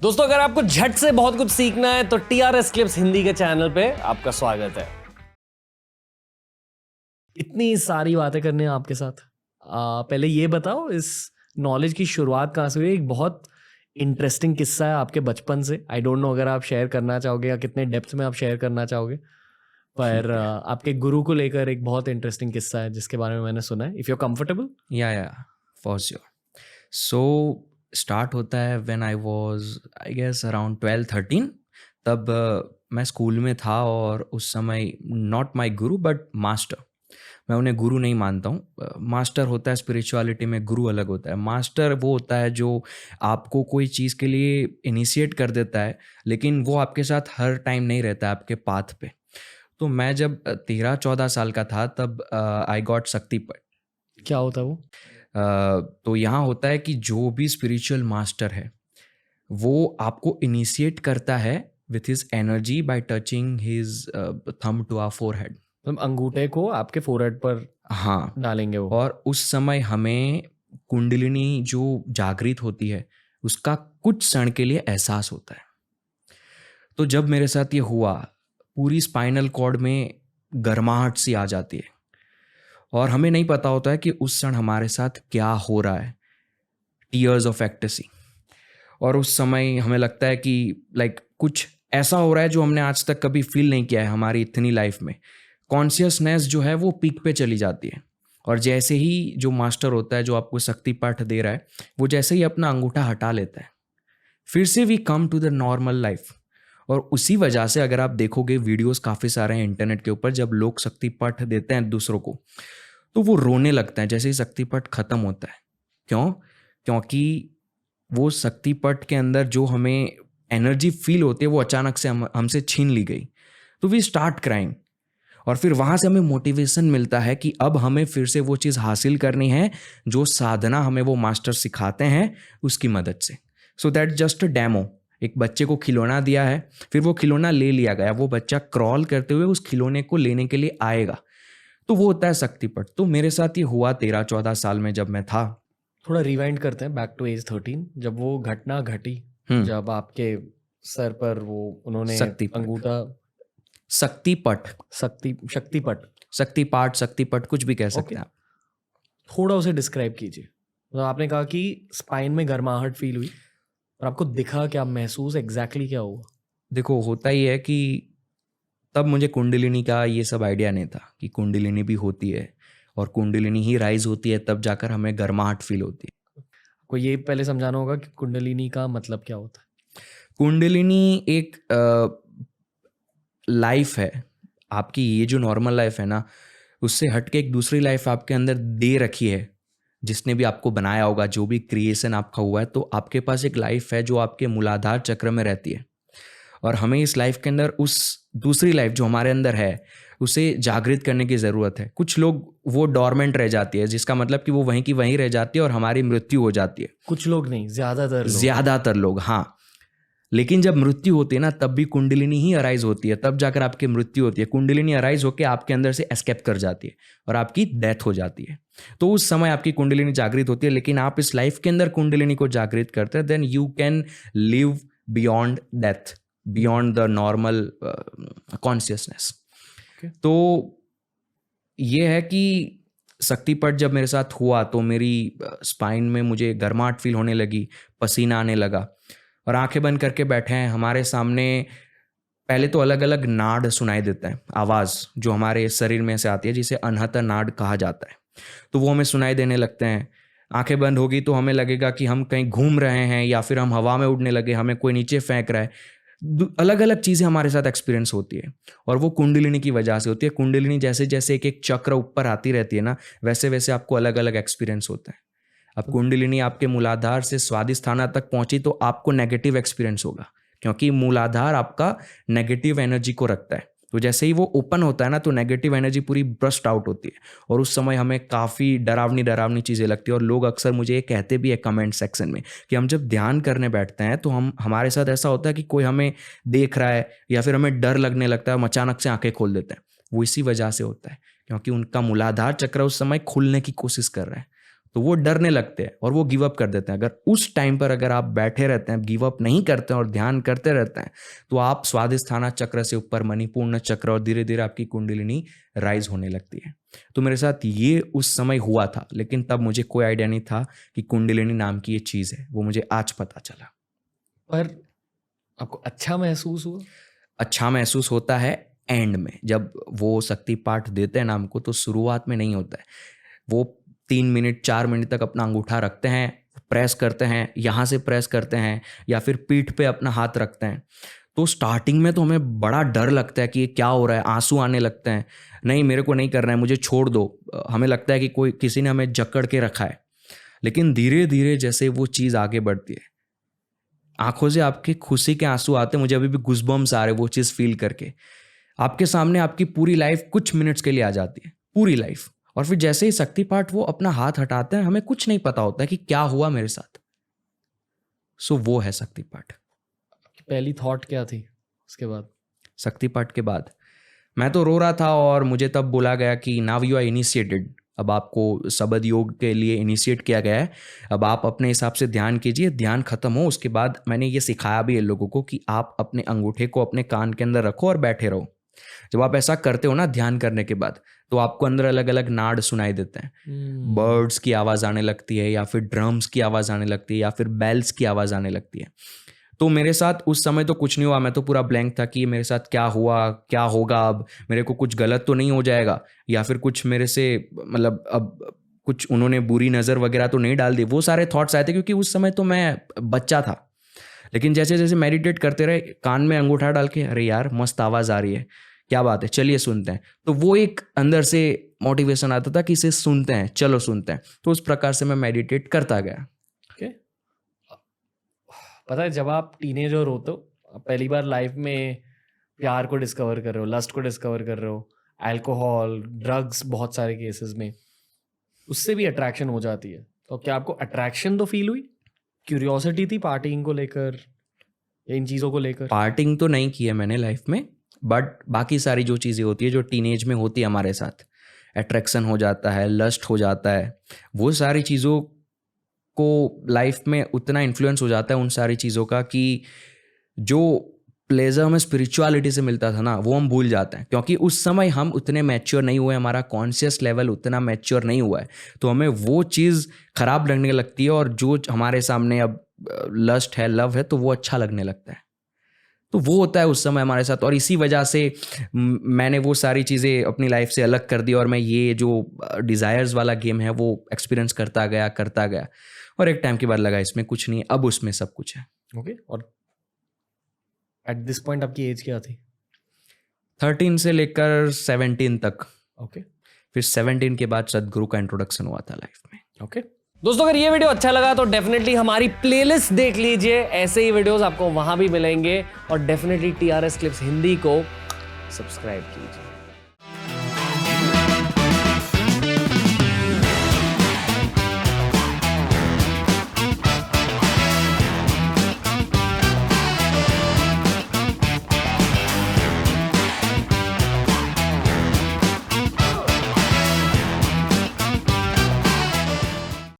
दोस्तों, अगर आपको झट से बहुत कुछ सीखना है तो टीआरएस क्लिप्स हिंदी के चैनल पे आपका स्वागत है। इतनी सारी बातें करने हैं आपके साथ। पहले ये बताओ, इस नॉलेज की शुरुआत कहाँ से हुई? एक बहुत इंटरेस्टिंग किस्सा है आपके बचपन से। आई डोंट नो अगर आप शेयर करना चाहोगे या कितने डेप्थ में आप शेयर करना चाहोगे, पर आपके गुरु को लेकर एक बहुत इंटरेस्टिंग किस्सा है जिसके बारे में मैंने सुना है। If you are comfortable. या फॉर श्योर। सो स्टार्ट होता है when I was I guess around 12-13। तब मैं स्कूल में था और उस समय not my guru but master. मैं उन्हें गुरु नहीं मानता हूँ। मास्टर होता है स्पिरिचुअलिटी में, गुरु अलग होता है। मास्टर वो होता है जो आपको कोई चीज़ के लिए इनिशिएट कर देता है, लेकिन वो आपके साथ हर टाइम नहीं रहता है आपके पाथ पे। तो मैं जब 13-14 साल का था तब आई गॉट शक्तिपट। क्या होता है वो? तो यहाँ होता है कि जो भी स्पिरिचुअल मास्टर है वो आपको इनिशिएट करता है with his energy by touching his thumb to our forehead. मतलब अंगूठे को आपके फोरहेड पर हाँ, डालेंगे वो। और उस समय हमें कुंडलिनी जो जागृत होती है उसका कुछ क्षण के लिए एहसास होता है। तो जब मेरे साथ ये हुआ, पूरी स्पाइनल कॉर्ड में गर्माहट सी आ जाती है और हमें नहीं पता होता है कि उस क्षण हमारे साथ क्या हो रहा है। Tears of ecstasy. और उस समय हमें लगता है कि लाइक कुछ ऐसा हो रहा है जो हमने आज तक कभी फील नहीं किया है हमारी इतनी लाइफ में। कॉन्शियसनेस जो है वो पीक पे चली जाती है और जैसे ही जो मास्टर होता है जो आपको शक्ति पाठ दे रहा है वो जैसे ही अपना अंगूठा हटा लेता है, फिर से we come to the normal life. और उसी वजह से अगर आप देखोगे वीडियोस काफ़ी सारे हैं इंटरनेट के ऊपर, जब लोग शक्ति पाठ देते हैं दूसरों को तो वो रोने लगते हैं जैसे ही शक्ति पाठ खत्म होता है। क्यों? क्योंकि वो शक्ति पट के अंदर जो हमें एनर्जी फील होती है वो अचानक से हमसे छीन ली गई। तो वी स्टार्ट क्राइंग और फिर वहाँ से हमें मोटिवेशन मिलता है कि अब हमें फिर से वो चीज़ हासिल करनी है जो साधना हमें वो मास्टर सिखाते हैं उसकी मदद से। So that just a demo. एक बच्चे को खिलौना दिया है, फिर वो खिलौना ले लिया गया, वो बच्चा क्रॉल करते हुए उस खिलौने को लेने के लिए आएगा, तो वो होता है शक्तिपट। तो मेरे साथ ये हुआ 13-14 साल में जब मैं था। थोड़ा रिवाइंड करते हैं बैक टू एज 13, जब वो घटना घटी, जब आपके सर पर वो उन्होंने शक्तिपट, अंगूठा शक्तिपट, शक्तिपट शक्तिपाठ, शक्तिपट कुछ भी कह सकते हैं आप। थोड़ा उसे डिस्क्राइब कीजिए। मतलब आपने कहा कि स्पाइन में गर्माहट फील हुई और आपको दिखा क्या, महसूस एग्जैक्टली क्या हुआ? देखो, होता ही है कि तब मुझे कुंडलिनी का ये सब आइडिया नहीं था कि कुंडलिनी भी होती है और कुंडलिनी ही राइज होती है तब जाकर हमें गर्माहट फील होती है। को ये पहले समझाना होगा कि कुंडलिनी का मतलब क्या होता है। कुंडलिनी एक लाइफ है आपकी, ये जो नॉर्मल लाइफ है ना उससे हटके एक दूसरी लाइफ आपके अंदर दे रखी है जिसने भी आपको बनाया होगा, जो भी क्रिएशन आपका हुआ है। तो आपके पास एक लाइफ है जो आपके मूलाधार चक्र में रहती है और हमें इस लाइफ के अंदर उस दूसरी लाइफ जो हमारे अंदर है उसे जागृत करने की ज़रूरत है। कुछ लोग वो डॉर्मेंट रह जाती है, जिसका मतलब कि वो वहीं की वहीं रह जाती है और हमारी मृत्यु हो जाती है। कुछ लोग नहीं, ज़्यादातर लोग, हाँ। लेकिन जब मृत्यु होती है ना तब भी कुंडलिनी ही अराइज होती है, तब जाकर आपकी मृत्यु होती है। कुंडलिनी अराइज होकर आपके अंदर से एस्केप कर जाती है और आपकी डेथ हो जाती है। तो उस समय आपकी कुंडलिनी जागृत होती है, लेकिन आप इस लाइफ के अंदर कुंडलिनी को जागृत करते हैं, then you can live beyond death, beyond the normal consciousness. तो ये है कि शक्तिपट जब मेरे साथ हुआ तो मेरी स्पाइन में मुझे गर्माहट फील होने लगी, पसीना आने लगा और आंखें बंद करके बैठे हैं। हमारे सामने पहले तो अलग अलग नाड सुनाई देता है, आवाज़ जो हमारे शरीर में से आती है जिसे अनहता नाड कहा जाता है, तो वो हमें सुनाई देने लगते हैं। आंखें बंद होगी तो हमें लगेगा कि हम कहीं घूम रहे हैं या फिर हम हवा में उड़ने लगे, हमें कोई नीचे फेंक रहा है। अलग अलग चीज़ें हमारे साथ एक्सपीरियंस होती है और वो कुंडलिनी की वजह से होती है। कुंडलिनी जैसे जैसे एक एक चक्र ऊपर आती रहती है ना, वैसे वैसे आपको अलग अलग एक्सपीरियंस होता है। अब कुंडलिनी आपके मूलाधार से स्वादिष्ठाना तक पहुंची तो आपको नेगेटिव एक्सपीरियंस होगा, क्योंकि मूलाधार आपका नेगेटिव एनर्जी को रखता है। तो जैसे ही वो ओपन होता है ना तो नेगेटिव एनर्जी पूरी ब्रस्ट आउट होती है और उस समय हमें काफ़ी डरावनी डरावनी चीज़ें लगती है। और लोग अक्सर मुझे ये कहते भी है कमेंट सेक्शन में कि हम जब ध्यान करने बैठते हैं तो हमारे साथ ऐसा होता है कि कोई हमें देख रहा है या फिर हमें डर लगने लगता है, हम अचानक से आंखें खोल देते हैं। वो इसी वजह से होता है क्योंकि उनका मूलाधार चक्र उस समय खुलने की कोशिश कर रहा है। तो वो डरने लगते हैं और वो गिव अप कर देते हैं। अगर उस टाइम पर अगर आप बैठे रहते हैं, गिव अप नहीं करते हैं और ध्यान करते रहते हैं, तो आप स्वादिष्ठाना चक्र से ऊपर मणिपूर्ण चक्र और धीरे धीरे आपकी कुंडलिनी राइज होने लगती है। तो मेरे साथ ये उस समय हुआ था, लेकिन तब मुझे कोई आइडिया नहीं था कि कुंडलिनी नाम की ये चीज़ है। वो मुझे आज पता चला। पर आपको अच्छा महसूस हुआ? अच्छा महसूस होता है एंड में, जब वो शक्ति पाठ देते हैं नाम को, तो शुरुआत में नहीं होता है। वो 3 मिनट 4 मिनट तक अपना अंगूठा रखते हैं, प्रेस करते हैं, यहाँ से प्रेस करते हैं या फिर पीठ पे अपना हाथ रखते हैं। तो स्टार्टिंग में तो हमें बड़ा डर लगता है कि ये क्या हो रहा है, आंसू आने लगते हैं, नहीं मेरे को नहीं करना है, मुझे छोड़ दो। हमें लगता है कि किसी ने हमें जकड़ के रखा है। लेकिन धीरे धीरे जैसे वो चीज़ आगे बढ़ती है, आंखों से आपके खुशी के आंसू आते हैं। मुझे अभी भी गुज़बम्स आ रहे वो चीज़ फील करके। आपके सामने आपकी पूरी लाइफ कुछ मिनट्स के लिए आ जाती है, पूरी लाइफ। और फिर जैसे ही शक्ति पाठ वो अपना हाथ हटाते हैं, हमें कुछ नहीं पता होता है कि क्या हुआ मेरे साथ। सो वो है शक्ति पाठ। पहली थॉट क्या थी उसके बाद? शक्ति पाठ के बाद मैं तो रो रहा था और मुझे तब बोला गया कि नाउ यू आर इनिशिएटेड, अब आपको शबद योग के लिए इनिशिएट किया गया है, अब आप अपने हिसाब से ध्यान कीजिए, ध्यान खत्म हो उसके बाद मैंने ये सिखाया भी है लोगों को कि आप अपने अंगूठे को अपने कान के अंदर रखो और बैठे रहो। जब आप ऐसा करते हो ना ध्यान करने के बाद, तो आपको अंदर अलग अलग नाद सुनाई देते हैं। बर्ड्स की आवाज़ आने लगती है, या फिर ड्रम्स की आवाज़ आने लगती है, या फिर बेल्स की आवाज़ आने लगती है। तो मेरे साथ उस समय तो कुछ नहीं हुआ, मैं तो पूरा ब्लैंक था कि मेरे साथ क्या हुआ, क्या होगा, अब मेरे को कुछ गलत तो नहीं हो जाएगा, या फिर कुछ मेरे से मतलब अब कुछ उन्होंने बुरी नज़र वगैरह तो नहीं डाल दी। वो सारे थॉट्स आए थे क्योंकि उस समय तो मैं बच्चा था। लेकिन जैसे जैसे मेडिटेट करते रहे, कान में अंगूठा डाल के, अरे यार मस्त आवाज़ आ रही है, क्या बात है, चलिए सुनते हैं। तो वो एक अंदर से मोटिवेशन आता था कि इसे सुनते हैं, चलो सुनते हैं। तो उस प्रकार से मैं मेडिटेट करता गया। पता है, जब आप टीनेजर होते हो, पहली बार लाइफ में प्यार को डिस्कवर कर रहे हो, लस्ट को डिस्कवर कर रहे हो, अल्कोहल, ड्रग्स, बहुत सारे केसेस में उससे भी अट्रैक्शन हो जाती है। तो क्या आपको अट्रैक्शन तो फील हुई, क्यूरियोसिटी थी पार्टिंग को लेकर या इन चीज़ों को लेकर? पार्टिंग तो नहीं की है मैंने लाइफ में, बट बाकी सारी जो चीज़ें होती है जो टीनेज में होती है हमारे साथ, अट्रैक्शन हो जाता है, लस्ट हो जाता है, वो सारी चीज़ों को लाइफ में उतना इन्फ्लुएंस हो जाता है उन सारी चीज़ों का कि जो प्लेजर हमें स्पिरिचुअलिटी से मिलता था ना, वो हम भूल जाते हैं। क्योंकि उस समय हम उतने मैच्योर नहीं हुए, हमारा कॉन्शियस लेवल उतना मैच्योर नहीं हुआ है, तो हमें वो चीज़ खराब लगने लगती है। और जो हमारे सामने अब लस्ट है, लव है, तो वो अच्छा लगने लगता है। तो वो होता है उस समय हमारे साथ। और इसी वजह से मैंने वो सारी चीज़ें अपनी लाइफ से अलग कर दी और मैं ये जो डिज़ायर्स वाला गेम है वो एक्सपीरियंस करता गया। और एक टाइम के बाद लगा इसमें कुछ नहीं, अब उसमें सब कुछ है। ओके। और एट दिस पॉइंट आपकी एज क्या थी? 13 से लेकर 17 तक। ओके। फिर 17 के बाद सदगुरु का इंट्रोडक्शन हुआ था लाइफ में। ओके दोस्तों, अगर ये वीडियो अच्छा लगा तो डेफिनेटली हमारी प्लेलिस्ट देख लीजिए, ऐसे ही वीडियोस आपको वहां भी मिलेंगे। और डेफिनेटली TRS क्लिप्स हिंदी को सब्सक्राइब कीजिए।